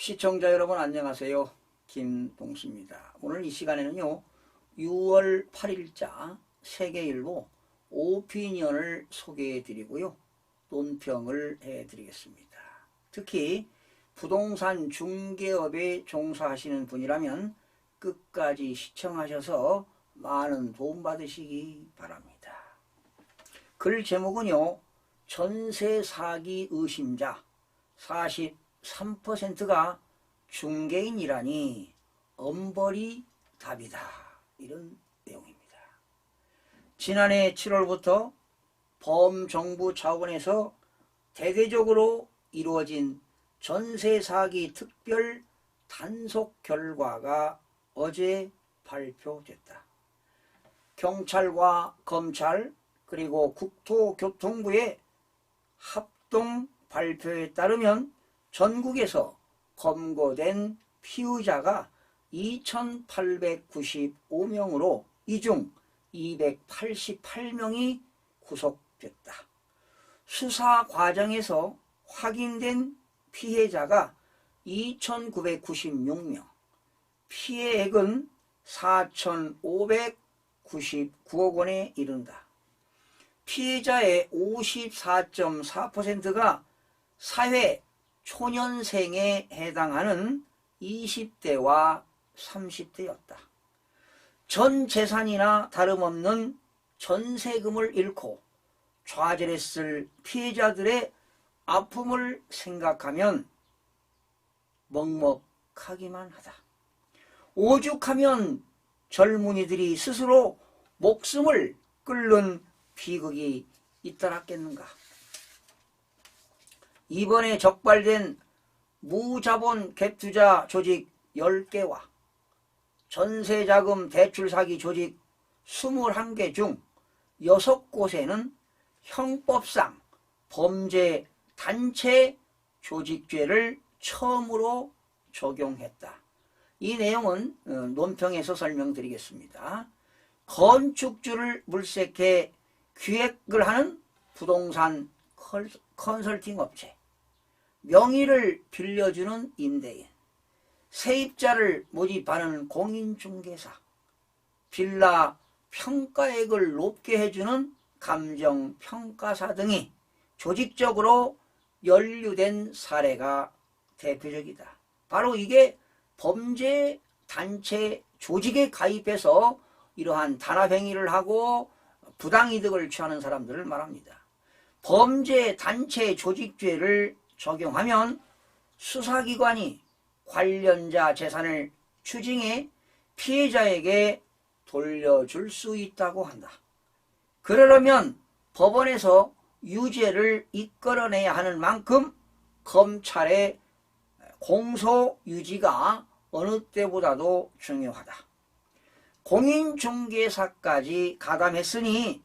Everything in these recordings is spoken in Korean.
시청자 여러분 안녕하세요. 김동수입니다. 오늘 이 시간에는요 6월 8일자 세계일보 오피니언을 소개해 드리고요 논평을 해 드리겠습니다. 특히 부동산 중개업에 종사하시는 분이라면 끝까지 시청하셔서 많은 도움 받으시기 바랍니다. 글 제목은요 전세 사기 의심자 43%가 중개인이라니 엄벌이 답이다, 이런 내용입니다. 지난해 7월부터 범정부 차원에서 대대적으로 이루어진 전세 사기 특별 단속 결과가 어제 발표됐다. 경찰과 검찰 그리고 국토교통부의 합동 발표에 따르면 전국에서 검거된 피의자가 2,895명으로 이 중 288명이 구속됐다. 수사 과정에서 확인된 피해자가 2,996명, 피해액은 4,599억 원에 이른다. 피해자의 54.4%가 사회 초년생에 해당하는 20대와 30대였다. 전 재산이나 다름없는 전세금을 잃고 좌절했을 피해자들의 아픔을 생각하면 먹먹하기만 하다. 오죽하면 젊은이들이 스스로 목숨을 끊는 비극이 잇따랐겠는가. 이번에 적발된 무자본 갭투자 조직 10개와 전세자금 대출 사기 조직 21개 중 6곳에는 형법상 범죄 단체 조직죄를 처음으로 적용했다. 이 내용은 논평에서 설명드리겠습니다. 건축주를 물색해 기획을 하는 부동산 컨설팅 업체, 명의를 빌려주는 임대인, 세입자를 모집하는 공인중개사, 빌라 평가액을 높게 해주는 감정평가사 등이 조직적으로 연루된 사례가 대표적이다. 바로 이게 범죄 단체 조직에 가입해서 이러한 단합행위를 하고 부당이득을 취하는 사람들을 말합니다. 범죄 단체 조직죄를 적용하면 수사기관이 관련자 재산을 추징해 피해자에게 돌려줄 수 있다고 한다. 그러려면 법원에서 유죄를 이끌어내야 하는 만큼 검찰의 공소유지가 어느 때보다도 중요하다. 공인중개사까지 가담했으니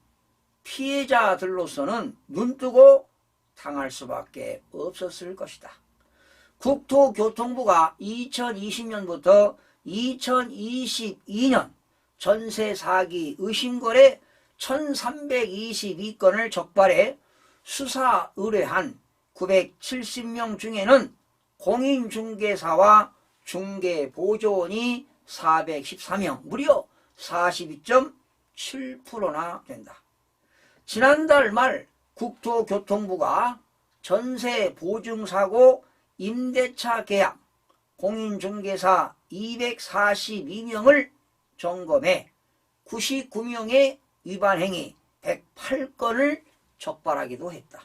피해자들로서는 눈뜨고 당할 수밖에 없었을 것이다. 국토교통부가 2020년부터 2022년 전세 사기 의심거래 1322건을 적발해 수사 의뢰한 970명 중에는 공인중개사와 중개보조원이 414명, 무려 42.7%나 된다. 지난달 말 국토교통부가 전세 보증사고 임대차 계약 공인중개사 242명을 점검해 99명의 위반행위 108건을 적발하기도 했다.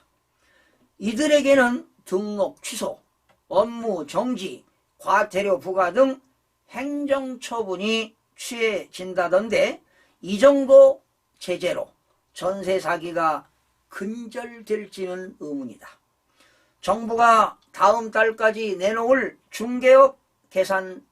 이들에게는 등록 취소, 업무 정지, 과태료 부과 등 행정처분이 취해진다던데 이 정도 제재로 전세 사기가 근절될지는 의문이다. 정부가 다음 달까지 내놓을 중개업 개선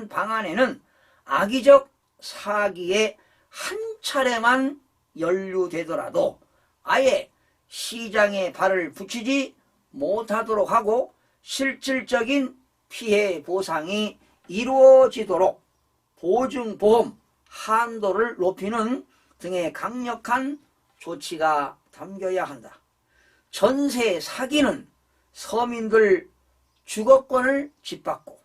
방안에는 악의적 사기에 한 차례만 연루되더라도 아예 시장에 발을 붙이지 못하도록 하고 실질적인 피해 보상이 이루어지도록 보증보험 한도를 높이는 등의 강력한 조치가 담겨야 한다. 전세 사기는 서민들 주거권을 짓밟고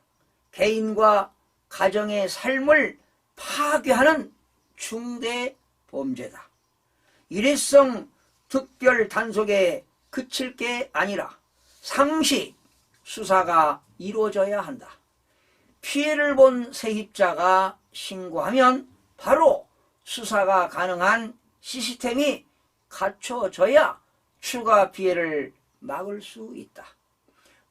개인과 가정의 삶을 파괴하는 중대 범죄다. 일회성 특별 단속에 그칠 게 아니라 상시 수사가 이루어져야 한다. 피해를 본 세입자가 신고하면 바로 수사가 가능한 시스템이 갖춰져야 추가 피해를 막을 수 있다.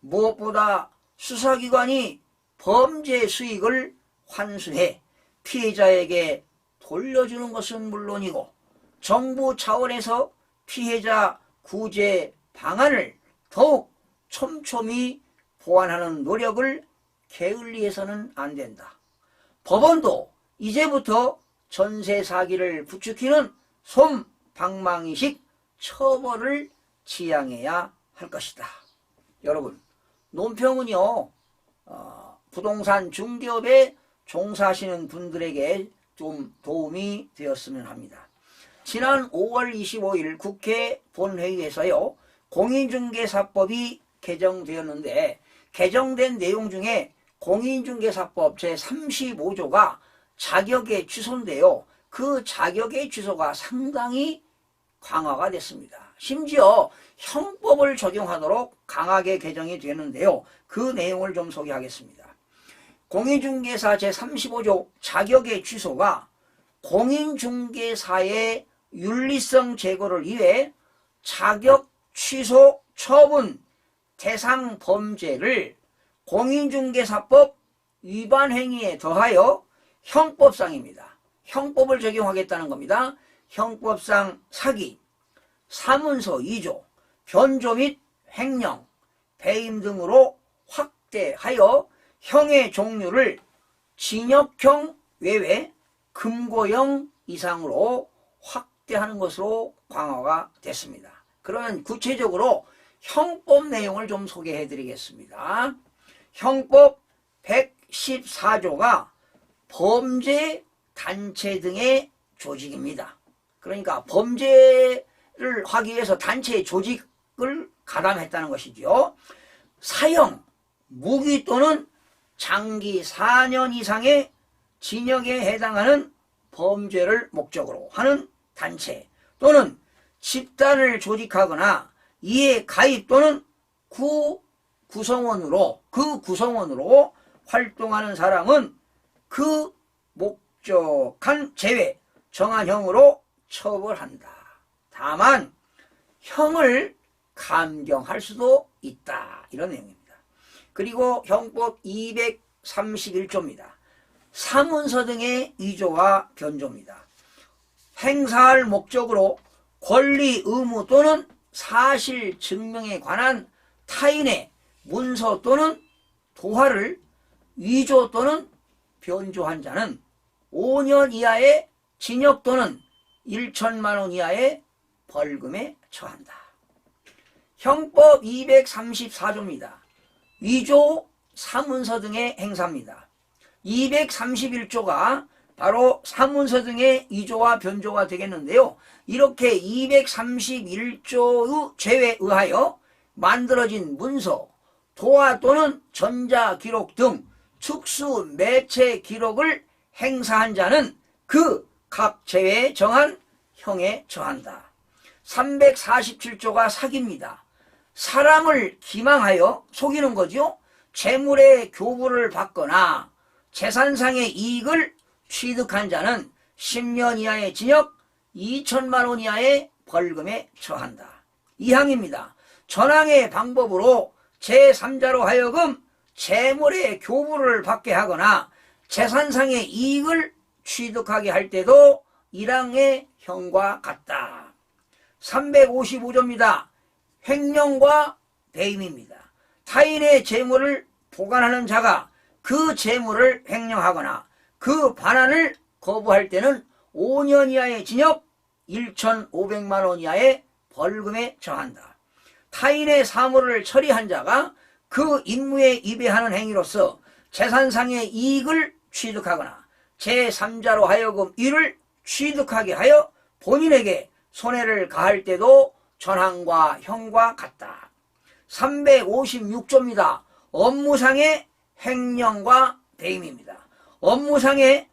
무엇보다 수사기관이 범죄 수익을 환수해 피해자에게 돌려주는 것은 물론이고 정부 차원에서 피해자 구제 방안을 더욱 촘촘히 보완하는 노력을 게을리해서는 안 된다. 법원도 이제부터 전세 사기를 부추기는 솜방망이식 처벌을 지향해야 할 것이다. 여러분, 논평은요, 부동산 중개업에 종사하시는 분들에게 좀 도움이 되었으면 합니다. 지난 5월 25일 국회 본회의에서요, 공인중개사법이 개정되었는데 개정된 내용 중에 공인중개사법 제35조가 자격의 취소인데요. 그 자격의 취소가 상당히 강화가 됐습니다. 심지어 형법을 적용하도록 강하게 개정이 되는데요. 그 내용을 좀 소개하겠습니다. 공인중개사 제35조 자격의 취소가 공인중개사의 윤리성 제고를 위해 자격 취소 처분 대상 범죄를 공인중개사법 위반 행위에 더하여 형법상입니다. 형법을 적용하겠다는 겁니다. 형법상 사기, 사문서 2조, 변조 및 횡령, 배임 등으로 확대하여 형의 종류를 징역형 외에 금고형 이상으로 확대하는 것으로 강화가 됐습니다. 그러면 구체적으로 형법 내용을 좀 소개해 드리겠습니다. 형법 114조가 범죄 단체 등의 조직입니다. 그러니까 범죄를 하기 위해서 단체 조직을 가담했다는 것이죠. 사형, 무기 또는 장기 4년 이상의 징역에 해당하는 범죄를 목적으로 하는 단체 또는 집단을 조직하거나 이에 가입 또는 그 구성원으로 활동하는 사람은 그 목적한 제외 정한형으로 처벌한다. 다만 형을 감경할 수도 있다. 이런 내용입니다. 그리고 형법 231조입니다. 사문서 등의 위조와 변조입니다. 행사할 목적으로 권리, 의무 또는 사실 증명에 관한 타인의 문서 또는 도화를 위조 또는 변조한 자는 5년 이하의 징역 또는 1천만 원 이하의 벌금에 처한다. 형법 234조입니다. 위조, 사문서 등의 행사입니다. 231조가 바로 사문서 등의 위조와 변조가 되겠는데요. 이렇게 231조의 죄에 의하여 만들어진 문서, 도화 또는 전자기록 등 특수 매체 기록을 행사한 자는 그 각 죄에 정한 형에 처한다. 347조가 사기입니다. 사람을 기망하여 속이는 거죠. 재물의 교부를 받거나 재산상의 이익을 취득한 자는 10년 이하의 징역, 2천만 원 이하의 벌금에 처한다. 2항입니다. 전항의 방법으로 제3자로 하여금 재물의 교부를 받게 하거나 재산상의 이익을 취득하게 할 때도 1항의 형과 같다. 355조입니다. 횡령과 배임입니다. 타인의 재물을 보관하는 자가 그 재물을 횡령하거나 그 반환을 거부할 때는 5년 이하의 징역, 1,500만 원 이하의 벌금에 처한다. 타인의 사물을 처리한 자가 그 임무에 위배하는 행위로서 재산상의 이익을 취득하거나 제3자로 하여금 이를 취득하게 하여 본인에게 손해를 가할 때도 전항과 형과 같다. 356조입니다. 업무상의 횡령과 배임입니다. 업무상의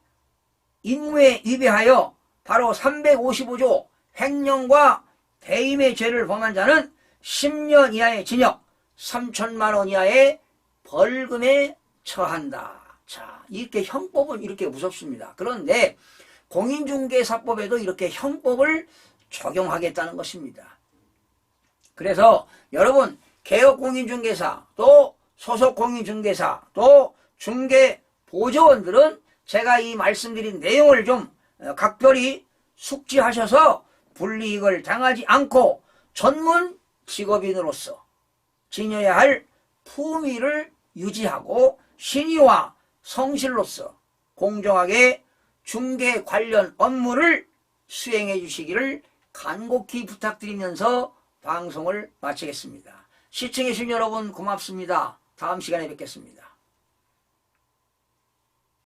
임무에 위배하여 바로 355조 횡령과 배임의 죄를 범한 자는 10년 이하의 징역, 3천만 원 이하의 벌금에 처한다. 자, 이렇게 형법은 이렇게 무섭습니다. 그런데 공인중개사법에도 이렇게 형법을 적용하겠다는 것입니다. 그래서 여러분, 개업공인중개사, 또 소속공인중개사, 또 중개보조원들은 제가 이 말씀드린 내용을 좀 각별히 숙지하셔서 불이익을 당하지 않고 전문 직업인으로서 지녀야 할 품위를 유지하고 신의와 성실로서 공정하게 중개 관련 업무를 수행해 주시기를 간곡히 부탁드리면서 방송을 마치겠습니다. 시청해 주신 여러분 고맙습니다. 다음 시간에 뵙겠습니다.